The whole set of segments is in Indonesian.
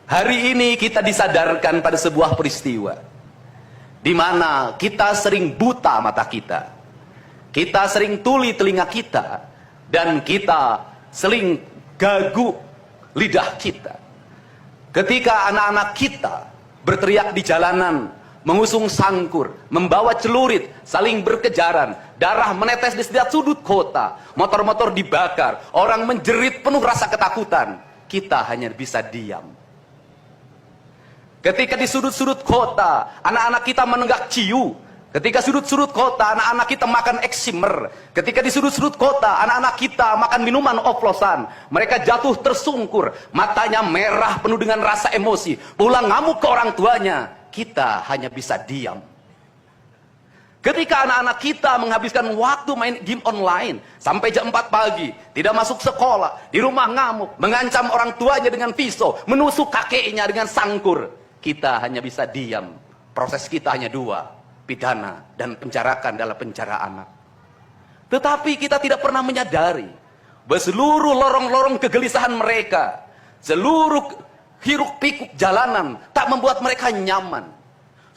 Hari ini kita disadarkan pada sebuah peristiwa di mana kita sering buta mata kita, kita sering tuli telinga kita, dan kita sering gagu lidah kita. Ketika anak-anak kita berteriak di jalanan, mengusung sangkur, membawa celurit, saling berkejaran, darah menetes di setiap sudut kota, motor-motor dibakar, orang menjerit penuh rasa ketakutan, kita hanya bisa diam. Ketika di sudut-sudut kota, anak-anak kita menenggak ciu. Ketika sudut-sudut kota, anak-anak kita makan eksimer. Ketika di sudut-sudut kota, anak-anak kita makan minuman oplosan. Mereka jatuh tersungkur, matanya merah penuh dengan rasa emosi, pulang ngamuk ke orang tuanya. Kita hanya bisa diam. Ketika anak-anak kita menghabiskan waktu main game online sampai jam 4 pagi, tidak masuk sekolah, di rumah ngamuk, mengancam orang tuanya dengan pisau, menusuk kakeknya dengan sangkur, kita hanya bisa diam. Proses kita hanya dua, pidana dan penjarakan dalam penjara anak. Tetapi kita tidak pernah menyadari bahwa seluruh lorong-lorong kegelisahan mereka, seluruh hiruk pikuk jalanan tak membuat mereka nyaman.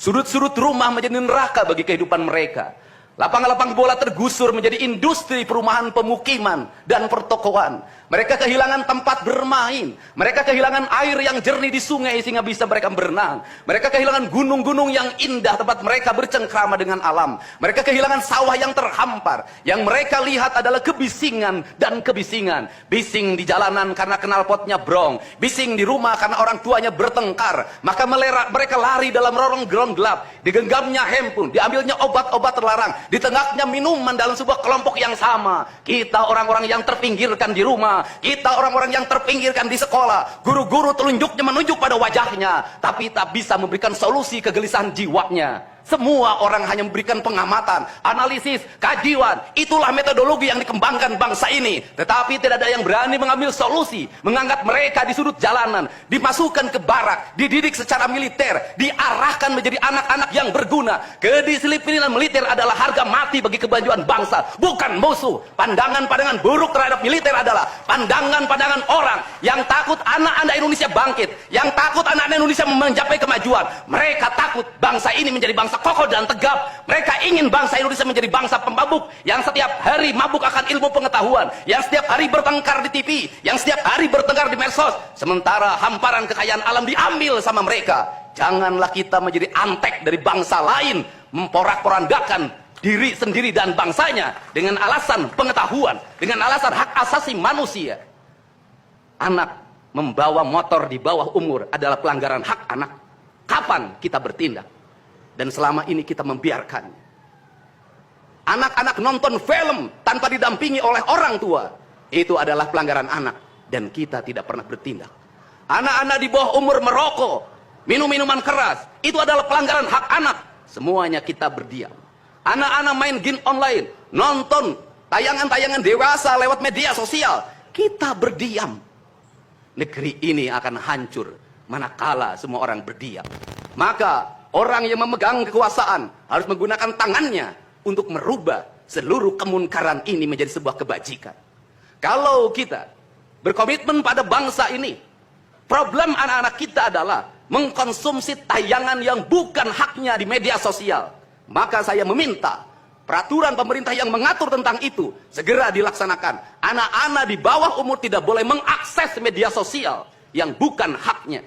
Sudut-sudut rumah menjadi neraka bagi kehidupan mereka. Lapang-lapang bola tergusur menjadi industri perumahan, pemukiman, dan pertokoan. Mereka kehilangan tempat bermain. Mereka kehilangan air yang jernih di sungai sehingga bisa mereka berenang. Mereka kehilangan gunung-gunung yang indah tempat mereka bercengkrama dengan alam. Mereka kehilangan sawah yang terhampar. Yang mereka lihat adalah kebisingan dan kebisingan. Bising di jalanan karena knalpotnya brong. Bising di rumah karena orang tuanya bertengkar. Maka mereka lari dalam lorong-lorong gelap. Digenggamnya handphone, diambilnya obat-obat terlarang, ditengahnya minuman dalam sebuah kelompok yang sama. Kita orang-orang yang terpinggirkan di rumah, kita orang-orang yang terpinggirkan di sekolah. Guru-guru telunjuknya menunjuk pada wajahnya, tapi tak bisa memberikan solusi kegelisahan jiwanya. Semua orang hanya memberikan pengamatan, analisis, kajian. Itulah metodologi yang dikembangkan bangsa ini. Tetapi tidak ada yang berani mengambil solusi, mengangkat mereka di sudut jalanan, dimasukkan ke barak, dididik secara militer, diarahkan menjadi anak-anak yang berguna. Kedisiplinan militer adalah harga mati bagi kemajuan bangsa, bukan musuh. Pandangan-pandangan buruk terhadap militer adalah pandangan-pandangan orang yang takut anak-anak Indonesia bangkit, yang takut anak-anak Indonesia mencapai kemajuan. Mereka takut bangsa ini menjadi bangsa kokoh dan tegap. Mereka ingin bangsa Indonesia menjadi bangsa pemabuk yang setiap hari mabuk akan ilmu pengetahuan, yang setiap hari bertengkar di TV, yang setiap hari bertengkar di medsos, sementara hamparan kekayaan alam diambil sama mereka. Janganlah kita menjadi antek dari bangsa lain, memporak-porandakan diri sendiri dan bangsanya dengan alasan pengetahuan, dengan alasan hak asasi manusia. Anak membawa motor di bawah umur adalah pelanggaran hak anak. Kapan kita bertindak? Dan selama ini kita membiarkan anak-anak nonton film tanpa didampingi oleh orang tua. Itu adalah pelanggaran anak, dan kita tidak pernah bertindak. Anak-anak di bawah umur merokok, minum minuman keras, itu adalah pelanggaran hak anak. Semuanya kita berdiam. Anak-anak main game online, nonton tayangan-tayangan dewasa lewat media sosial, kita berdiam. Negeri ini akan hancur manakala semua orang berdiam. Maka orang yang memegang kekuasaan harus menggunakan tangannya untuk merubah seluruh kemunkaran ini menjadi sebuah kebajikan. Kalau kita berkomitmen pada bangsa ini, problem anak-anak kita adalah mengkonsumsi tayangan yang bukan haknya di media sosial. Maka saya meminta peraturan pemerintah yang mengatur tentang itu segera dilaksanakan. Anak-anak di bawah umur tidak boleh mengakses media sosial yang bukan haknya.